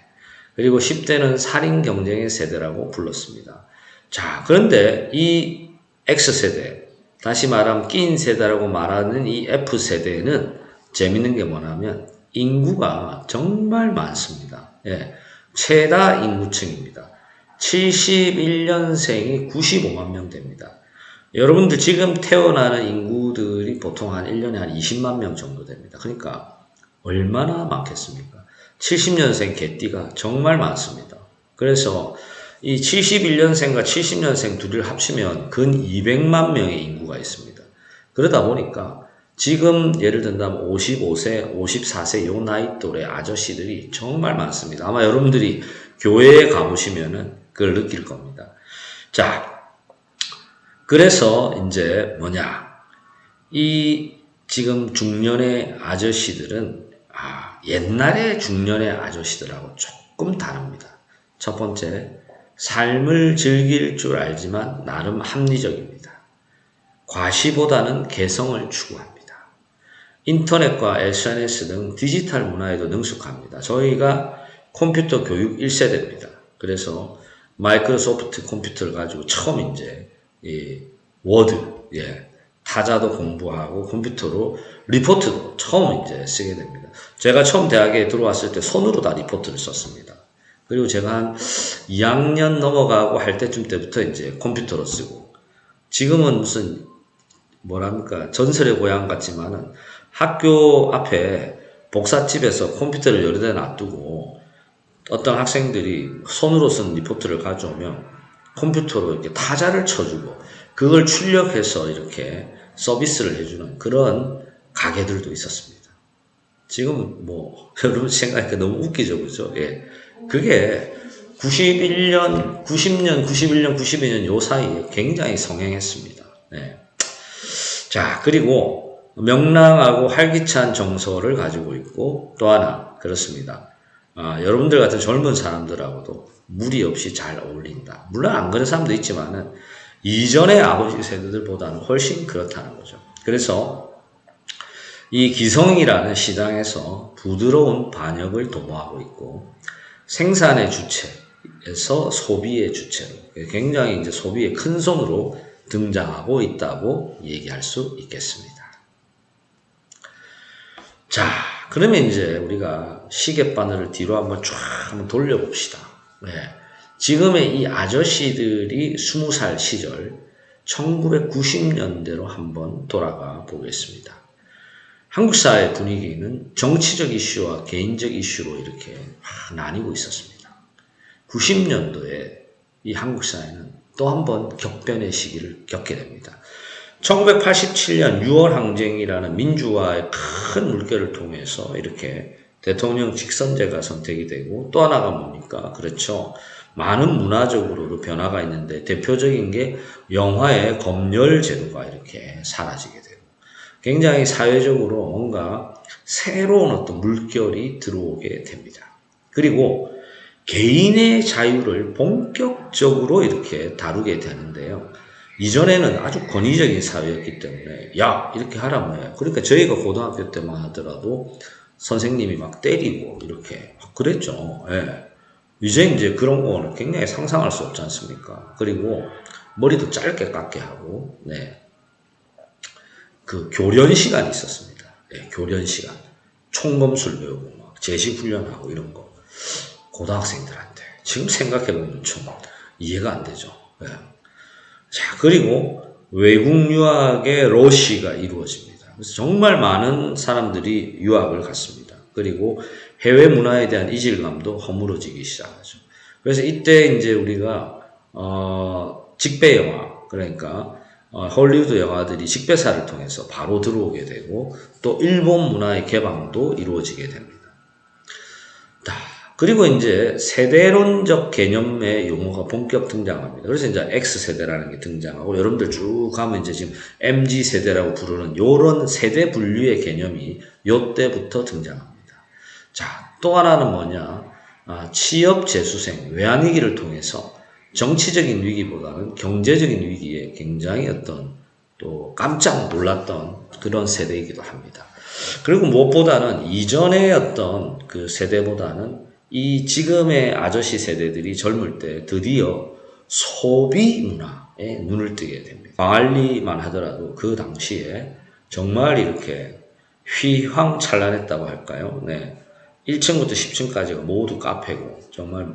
그리고 10대는 살인 경쟁의 세대라고 불렀습니다. 자, 그런데 이 X세대, 다시 말하면 끼인 세대라고 말하는 이 F세대는 재밌는 게 뭐냐면 인구가 정말 많습니다. 예, 최다 인구층입니다. 71년생이 95만 명 됩니다. 여러분들 지금 태어나는 인구들이 보통 한 1년에 한 20만 명 정도 됩니다. 그러니까 얼마나 많겠습니까? 70년생 개띠가 정말 많습니다. 그래서 이 71년생과 70년생 둘을 합치면 근 200만 명의 인구가 있습니다. 그러다 보니까 지금 예를 든다면 55세, 54세 요 나이 또래 아저씨들이 정말 많습니다. 아마 여러분들이 교회에 가보시면은 그걸 느낄 겁니다. 자, 그래서 이제 뭐냐, 이 지금 중년의 아저씨들은 옛날의 중년의 아저씨들하고 조금 다릅니다. 첫 번째, 삶을 즐길 줄 알지만 나름 합리적입니다. 과시보다는 개성을 추구합니다. 인터넷과 SNS 등 디지털 문화에도 능숙합니다. 저희가 컴퓨터 교육 1세대입니다. 그래서 마이크로소프트 컴퓨터를 가지고 처음 이제 워드, 타자도 공부하고 컴퓨터로 리포트도 처음 이제 쓰게 됩니다. 제가 처음 대학에 들어왔을 때 손으로 다 리포트를 썼습니다. 그리고 제가 한 2학년 넘어가고 할 때쯤 때부터 이제 컴퓨터로 쓰고, 지금은 무슨 뭐랍니까 전설의 고향 같지만은 학교 앞에 복사집에서 컴퓨터를 여러 대 놔두고 어떤 학생들이 손으로 쓴 리포트를 가져오면 컴퓨터로 이렇게 타자를 쳐주고 그걸 출력해서 이렇게 서비스를 해주는 그런 가게들도 있었습니다. 지금 뭐 여러분 생각하니까 너무 웃기죠, 그죠? 예, 그게 91년, 90년, 91년, 92년 요 사이에 굉장히 성행했습니다. 네. 자, 그리고 명랑하고 활기찬 정서를 가지고 있고 또 하나 그렇습니다. 여러분들 같은 젊은 사람들하고도 무리 없이 잘 어울린다. 물론 안 그런 사람도 있지만은 이전의 아버지 세대들보다는 훨씬 그렇다는 거죠. 그래서 이 기성이라는 시장에서 부드러운 반역을 도모하고 있고 생산의 주체에서 소비의 주체로 굉장히 이제 소비의 큰 손으로 등장하고 있다고 얘기할 수 있겠습니다. 자, 그러면 이제 우리가 시계바늘을 뒤로 한번 돌려봅시다. 네. 지금의 이 아저씨들이 20살 시절 1990년대로 한번 돌아가 보겠습니다. 한국 사회 분위기는 정치적 이슈와 개인적 이슈로 이렇게 나뉘고 있었습니다. 90년도에 이 한국 사회는 또 한 번 격변의 시기를 겪게 됩니다. 1987년 6월 항쟁이라는 민주화의 큰 물결을 통해서 이렇게 대통령 직선제가 선택이 되고, 또 하나가 뭡니까? 그렇죠. 많은 문화적으로도 변화가 있는데 대표적인 게 영화의 검열 제도가 이렇게 사라지게 되고, 굉장히 사회적으로 뭔가 새로운 어떤 물결이 들어오게 됩니다. 그리고 개인의 자유를 본격적으로 이렇게 다루게 되는데요. 이전에는 아주 권위적인 사회였기 때문에 야 이렇게 하란 말이에요. 그러니까 저희가 고등학교 때만 하더라도 선생님이 막 때리고 이렇게 그랬죠. 예. 이제 그런 거는 굉장히 상상할 수 없지 않습니까? 그리고 머리도 짧게 깎게 하고, 네. 그 교련 시간이 있었습니다. 네, 교련 시간. 총검술 배우고 막 제시훈련하고 이런 거. 고등학생들한테. 지금 생각해보면 좀 이해가 안 되죠. 네. 자, 그리고 외국 유학의 러시가 이루어집니다. 그래서 정말 많은 사람들이 유학을 갔습니다. 그리고 해외 문화에 대한 이질감도 허물어지기 시작하죠. 그래서 이때 이제 우리가 직배 영화, 그러니까 헐리우드 영화들이 직배사를 통해서 바로 들어오게 되고, 또 일본 문화의 개방도 이루어지게 됩니다. 그리고 이제 세대론적 개념의 용어가 본격 등장합니다. 그래서 이제 X세대라는 게 등장하고, 여러분들 쭉 가면 이제 지금 MZ세대라고 부르는 요런 세대 분류의 개념이 요때부터 등장합니다. 자, 또 하나는 뭐냐? 취업 재수생, 외환위기를 통해서 정치적인 위기보다는 경제적인 위기에 굉장히 어떤 또 깜짝 놀랐던 그런 세대이기도 합니다. 그리고 무엇보다는 이전의 어떤 그 세대보다는 이 지금의 아저씨 세대들이 젊을 때 드디어 소비 문화에 눈을 뜨게 됩니다. 광안리만 하더라도 그 당시에 정말 이렇게 휘황찬란했다고 할까요? 네. 1층부터 10층까지가 모두 카페고, 정말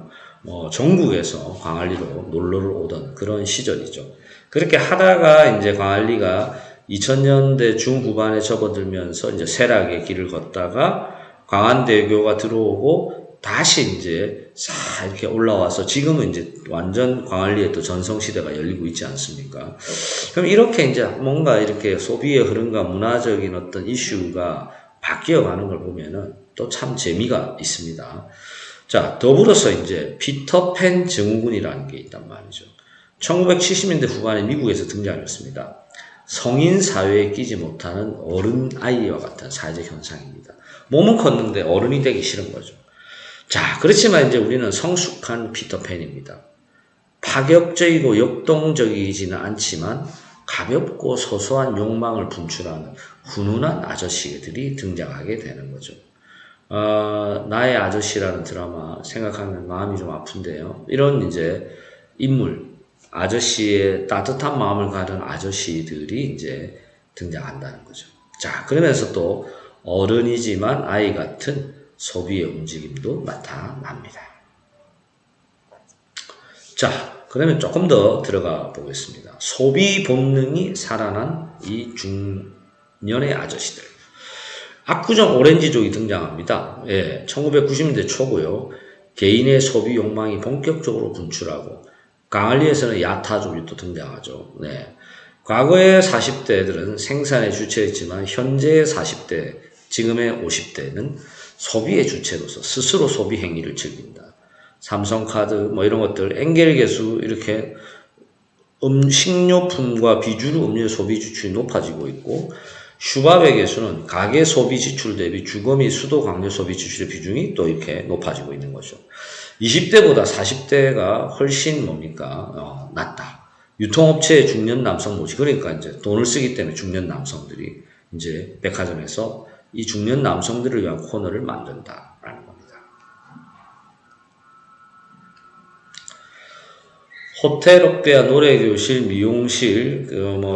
전국에서 광안리로 놀러를 오던 그런 시절이죠. 그렇게 하다가 이제 광안리가 2000년대 중후반에 접어들면서 이제 쇠락의 길을 걷다가 광안대교가 들어오고, 다시 이제 싹 이렇게 올라와서 지금은 이제 완전 광안리에 또 전성시대가 열리고 있지 않습니까? 그럼 이렇게 이제 뭔가 이렇게 소비의 흐름과 문화적인 어떤 이슈가 바뀌어가는 걸 보면은 또 참 재미가 있습니다. 자, 더불어서 이제 피터팬 증후군이라는 게 있단 말이죠. 1970년대 후반에 미국에서 등장했습니다. 성인 사회에 끼지 못하는 어른 아이와 같은 사회적 현상입니다. 몸은 컸는데 어른이 되기 싫은 거죠. 자, 그렇지만 이제 우리는 성숙한 피터팬입니다. 파격적이고 역동적이지는 않지만 가볍고 소소한 욕망을 분출하는 훈훈한 아저씨들이 등장하게 되는 거죠. 나의 아저씨라는 드라마 생각하면 마음이 좀 아픈데요. 이런 이제 인물, 아저씨의 따뜻한 마음을 가진 아저씨들이 이제 등장한다는 거죠. 자, 그러면서 또 어른이지만 아이 같은 소비의 움직임도 나타납니다. 자, 그러면 조금 더 들어가 보겠습니다. 소비 본능이 살아난 이 중년의 아저씨들. 압구정 오렌지족이 등장합니다. 예, 1990년대 초고요. 개인의 소비 욕망이 본격적으로 분출하고, 강안리에서는 야타족이 또 등장하죠. 네. 과거의 40대들은 생산의 주체였지만 현재의 40대, 지금의 50대는 소비의 주체로서 스스로 소비 행위를 즐긴다. 삼성카드 뭐 이런 것들, 엔겔계수 이렇게 식료품과 비주류 음료 소비 지출이 높아지고 있고, 슈밥의 개수는 가계 소비 지출 대비 주거 및 수도 강조 소비 지출의 비중이 또 이렇게 높아지고 있는 거죠. 20대보다 40대가 훨씬 뭡니까? 낮다. 유통업체의 중년 남성 모집. 그러니까 이제 돈을 쓰기 때문에 중년 남성들이 이제 백화점에서 이 중년 남성들을 위한 코너를 만든다라는 겁니다. 호텔, 업계와 노래교실, 미용실,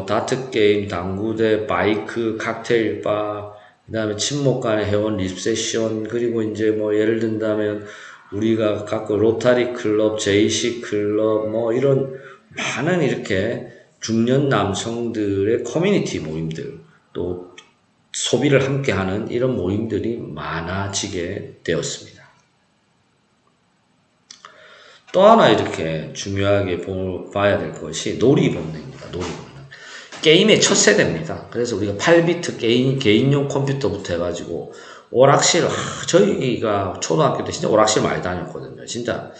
다트게임, 당구대, 바이크, 칵테일바, 그 다음에 친목간의 회원 리셉션, 그리고 이제 예를 든다면 우리가 갖고 로타리 클럽, JC 클럽, 이런 많은 이렇게 중년 남성들의 커뮤니티 모임들, 또 소비를 함께 하는 이런 모임들이 많아지게 되었습니다. 또 하나 이렇게 중요하게 봐야 될 것이 놀이 본능입니다. 놀이 본능. 게임의 첫 세대입니다. 그래서 우리가 8비트 개인용 컴퓨터부터 해가지고 오락실, 저희가 초등학교 때 진짜 오락실 많이 다녔거든요. 진짜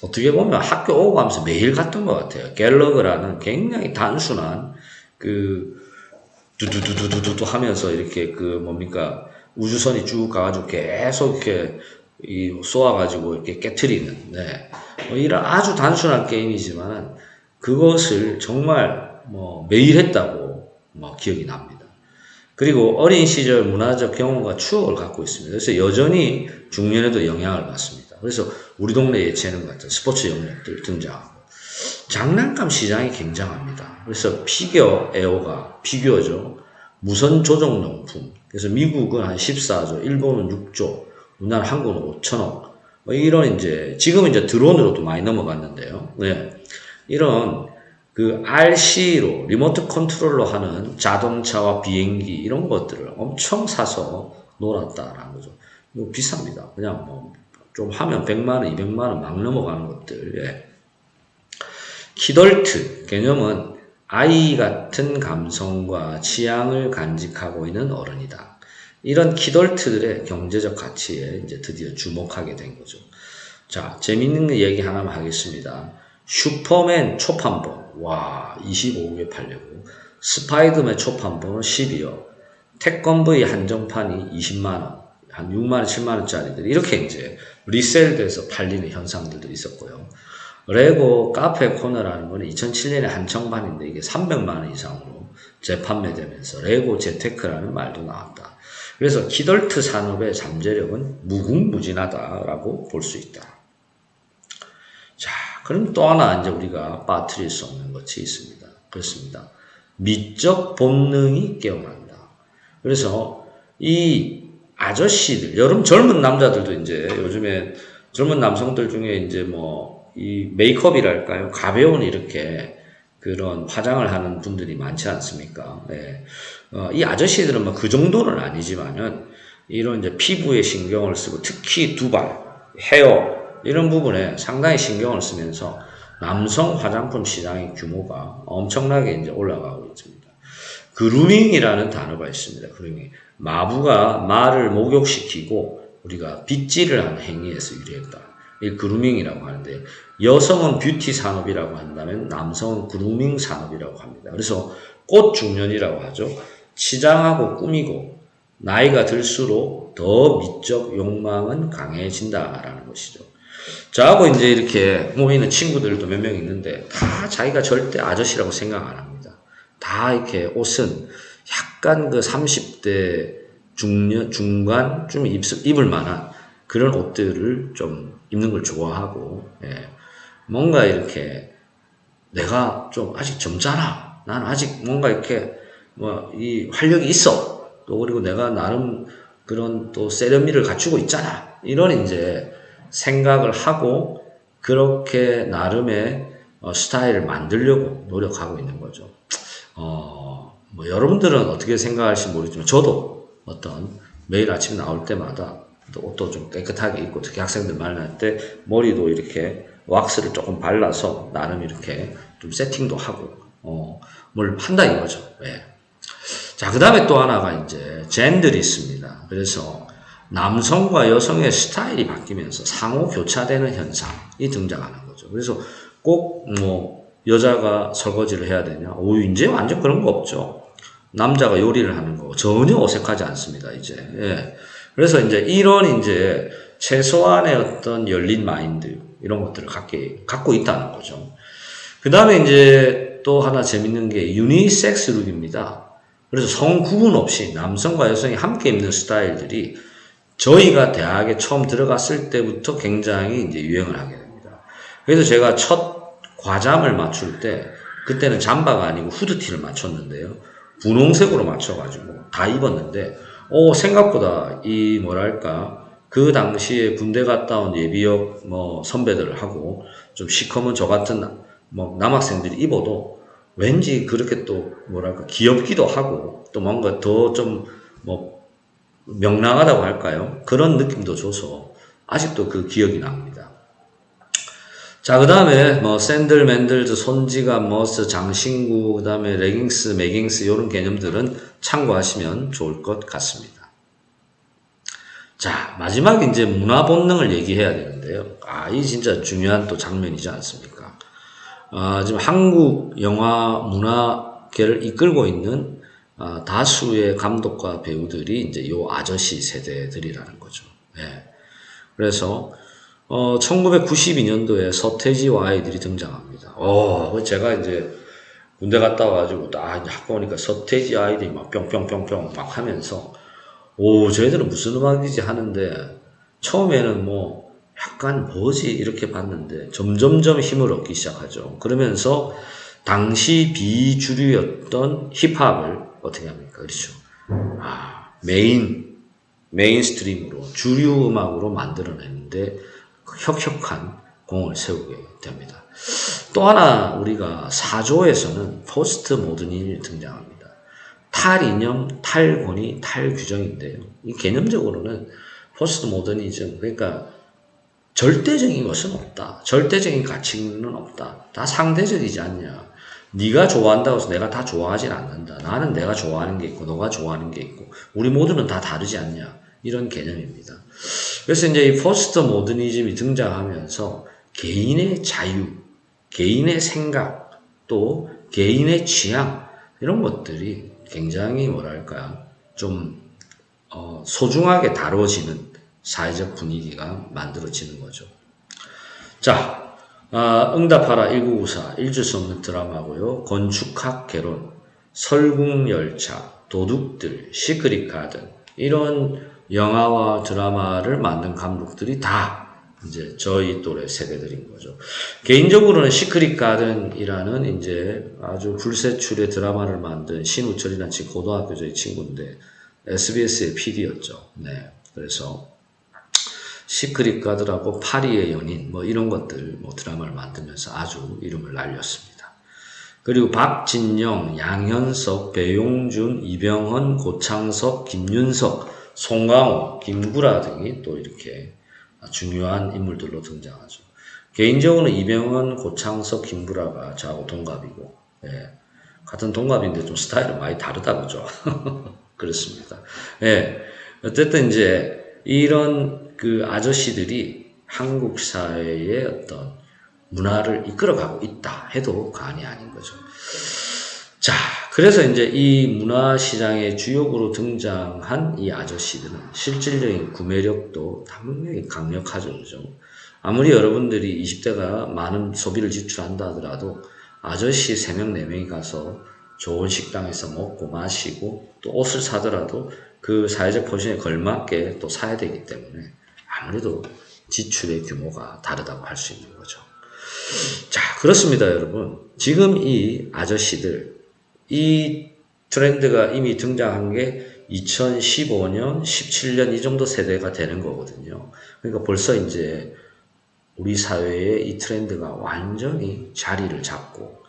어떻게 보면 학교 오고 가면서 매일 갔던 것 같아요. 갤러그라는 굉장히 단순한 두두두두두두 하면서 이렇게 우주선이 쭉 가가지고 계속 이렇게 쏘아가지고 이렇게 깨트리는, 네. 이런 아주 단순한 게임이지만 그것을 정말 매일 했다고 기억이 납니다. 그리고 어린 시절 문화적 경험과 추억을 갖고 있습니다. 그래서 여전히 중년에도 영향을 받습니다. 그래서 우리 동네 예체능 같은 스포츠 영역들 등장하고 장난감 시장이 굉장합니다. 그래서 피겨 에어가 피규어죠. 무선 조종용품. 그래서 미국은 한 14조, 일본은 6조, 우리나라 한국은 5천억. 이런 지금은 드론으로도 많이 넘어갔는데요. 네. 이런 RC로 리모트 컨트롤러 하는 자동차와 비행기 이런 것들을 엄청 사서 놀았다라는 거죠. 이거 비쌉니다. 그냥 좀 하면 100만원, 200만원 막 넘어가는 것들. 예. 키덜트 개념은 아이 같은 감성과 취향을 간직하고 있는 어른이다. 이런 키덜트들의 경제적 가치에 드디어 주목하게 된 거죠. 자, 재밌는 얘기 하나만 하겠습니다. 슈퍼맨 초판본, 25억에 팔려고. 스파이더맨 초판본은 12억. 태권브이 한정판이 20만원, 한 6만원, 7만원짜리들이 이렇게 리셀돼서 팔리는 현상들도 있었고요. 레고 카페 코너라는 거는 2007년에 한정판인데 이게 300만원 이상으로 재판매되면서 레고 재테크라는 말도 나왔다. 그래서 키덜트 산업의 잠재력은 무궁무진하다라고 볼 수 있다. 자, 그럼 또 하나 우리가 빠뜨릴 수 없는 것이 있습니다. 그렇습니다. 미적 본능이 깨어난다. 그래서 이 아저씨들, 여러분 젊은 남자들도 요즘에 젊은 남성들 중에 이 메이크업이랄까요? 가벼운 이렇게 그런 화장을 하는 분들이 많지 않습니까? 네. 이 아저씨들은 그 정도는 아니지만은 이런 피부에 신경을 쓰고 특히 두발, 헤어 이런 부분에 상당히 신경을 쓰면서 남성 화장품 시장의 규모가 엄청나게 올라가고 있습니다. 그루밍이라는 단어가 있습니다. 그루밍. 마부가 말을 목욕시키고 우리가 빗질을 하는 행위에서 유래했다. 이 그루밍이라고 하는데 여성은 뷰티 산업이라고 한다면 남성은 그루밍 산업이라고 합니다. 그래서 꽃중년이라고 하죠. 치장하고 꾸미고 나이가 들수록 더 미적 욕망은 강해진다라는 것이죠. 저하고 이렇게 모이는 친구들도 몇 명 있는데 다 자기가 절대 아저씨라고 생각 안 합니다. 다 이렇게 옷은 약간 30대 중간 좀 입을 만한 그런 옷들을 좀 입는 걸 좋아하고, 예. 뭔가 이렇게 내가 좀 아직 젊잖아. 난 아직 뭔가 이렇게 이 활력이 있어. 또 그리고 내가 나름 그런 또 세련미를 갖추고 있잖아. 이런 생각을 하고 그렇게 나름의 스타일을 만들려고 노력하고 있는 거죠. 여러분들은 어떻게 생각할지 모르지만 저도 매일 아침 나올 때마다 또 옷도 좀 깨끗하게 입고 특히 학생들 만날 때 머리도 이렇게 왁스를 조금 발라서 나름 이렇게 좀 세팅도 하고 뭘 한다 이거죠. 예. 자, 그 다음에 또 하나가 젠들이 있습니다. 그래서 남성과 여성의 스타일이 바뀌면서 상호 교차되는 현상이 등장하는 거죠. 그래서 꼭 여자가 설거지를 해야 되냐? 이제 완전 그런 거 없죠. 남자가 요리를 하는 거 전혀 어색하지 않습니다. 예. 그래서 이런 최소한의 어떤 열린 마인드 이런 것들을 갖고 있다는 거죠. 그 다음에 또 하나 재밌는 게 유니섹스 룩입니다. 그래서 성 구분 없이 남성과 여성이 함께 입는 스타일들이 저희가 대학에 처음 들어갔을 때부터 굉장히 유행을 하게 됩니다. 그래서 제가 첫 과잠을 맞출 때 그때는 잠바가 아니고 후드티를 맞췄는데요. 분홍색으로 맞춰가지고 다 입었는데 생각보다 그 당시에 군대 갔다 온 예비역 선배들을 하고 좀 시커먼 저 같은 남학생들이 입어도 왠지 그렇게 또 귀엽기도 하고 또 뭔가 더 좀 명랑하다고 할까요? 그런 느낌도 줘서 아직도 그 기억이 납니다. 자, 그 다음에 뭐 샌들, 맨들즈, 손지갑, 머스, 장신구, 그 다음에 레깅스, 매깅스 이런 개념들은 참고하시면 좋을 것 같습니다. 자, 마지막 이제 문화 본능을 얘기해야 되는데요. 이 진짜 중요한 또 장면이지 않습니까? 지금 한국 영화 문화계를 이끌고 있는 다수의 감독과 배우들이 이제 요 아저씨 세대들이라는 거죠. 예. 그래서 1992년도에 서태지와 아이들이 등장합니다. 제가 이제 군대 갔다 와가지고 딱 학교 오니까 서태지 아이들이 막 뿅뿅뿅뿅 막 하면서 저희들은 무슨 음악이지 하는데 처음에는 뭐 약간 뭐지 이렇게 봤는데 점점점 힘을 얻기 시작하죠. 그러면서 당시 비주류였던 힙합을 어떻게 합니까? 그렇죠. 메인스트림으로 주류 음악으로 만들어내는데 혁혁한 공을 세우게 됩니다. 또 하나 우리가 사조에서는 포스트 모더니즘이 등장합니다. 탈이념, 탈권위, 탈규정인데요. 이 개념적으로는 포스트 모더니즘, 그러니까 절대적인 것은 없다. 절대적인 가치는 없다. 다 상대적이지 않냐. 네가 좋아한다고 해서 내가 다 좋아하진 않는다. 나는 내가 좋아하는 게 있고 너가 좋아하는 게 있고 우리 모두는 다 다르지 않냐. 이런 개념입니다. 그래서 이제 이 포스트 모더니즘이 등장하면서 개인의 자유, 개인의 생각, 또 개인의 취향 이런 것들이 굉장히 뭐랄까 좀 소중하게 다뤄지는 사회적 분위기가 만들어지는 거죠. 자, 응답하라 1994 잊을 수 없는 드라마고요. 건축학 개론, 설국열차, 도둑들, 시크릿 가든 이런 영화와 드라마를 만든 감독들이 다 이제 저희 또래 세대들인 거죠. 개인적으로는 시크릿 가든이라는 이제 아주 불세출의 드라마를 만든 신우철이라는 지금 고등학교 저희 친구인데 SBS의 PD였죠. 네. 그래서 시크릿 가든하고 파리의 연인 뭐 이런 것들 뭐 드라마를 만들면서 아주 이름을 날렸습니다. 그리고 박진영, 양현석, 배용준, 이병헌, 고창석, 김윤석, 송강호, 김구라 등이 또 이렇게 중요한 인물들로 등장하죠. 개인적으로는 이병헌, 고창석, 김구라가 저하고 동갑이고, 같은 동갑인데 좀 스타일은 많이 다르다 그죠? 그렇습니다. 어쨌든 이제 이런 그 아저씨들이 한국 사회의 어떤 문화를 이끌어가고 있다 해도 과언이 아닌 거죠. 자, 그래서 이제 이 문화시장의 주역으로 등장한 이 아저씨들은 실질적인 구매력도 당연히 강력하죠. 그죠? 아무리 여러분들이 20대가 많은 소비를 지출한다 하더라도 아저씨 3명, 4명이 가서 좋은 식당에서 먹고 마시고 또 옷을 사더라도 그 사회적 포지션에 걸맞게 또 사야 되기 때문에 아무래도 지출의 규모가 다르다고 할 수 있는 거죠. 자, 그렇습니다, 여러분. 지금 이 아저씨들, 이 트렌드가 이미 등장한 게 2015년, 17년 이 정도 세대가 되는 거거든요. 그러니까 벌써 이제 우리 사회에 이 트렌드가 완전히 자리를 잡고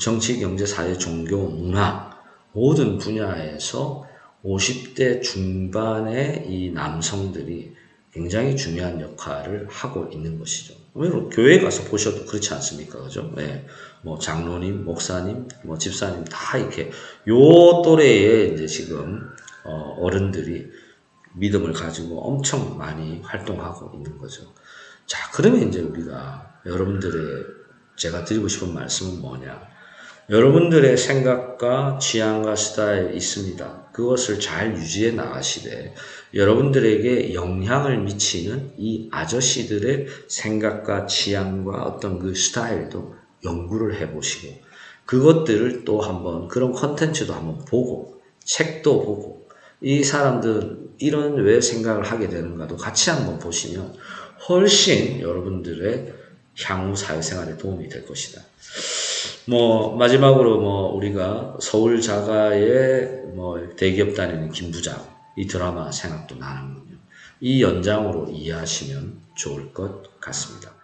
정치, 경제, 사회, 종교, 문화 모든 분야에서 50대 중반의 이 남성들이 굉장히 중요한 역할을 하고 있는 것이죠. 교회 가서 보셔도 그렇지 않습니까? 그죠? 네. 뭐 장로님, 목사님, 뭐 집사님 다 이렇게 요 또래의 이제 지금 어른들이 믿음을 가지고 엄청 많이 활동하고 있는 거죠. 자, 그러면 이제 우리가 여러분들의 제가 드리고 싶은 말씀은 뭐냐? 여러분들의 생각과 취향과 스타일이 있습니다. 그것을 잘 유지해 나가시되 여러분들에게 영향을 미치는 이 아저씨들의 생각과 취향과 어떤 그 스타일도 연구를 해보시고 그것들을 또 한번 그런 콘텐츠도 한번 보고 책도 보고 이 사람들은 이런 왜 생각을 하게 되는가도 같이 한번 보시면 훨씬 여러분들의 향후 사회생활에 도움이 될 것이다. 뭐 마지막으로 뭐 우리가 서울 자가의 뭐 대기업 다니는 김 부장 이 드라마 생각도 나는군요. 이 연장으로 이해하시면 좋을 것 같습니다.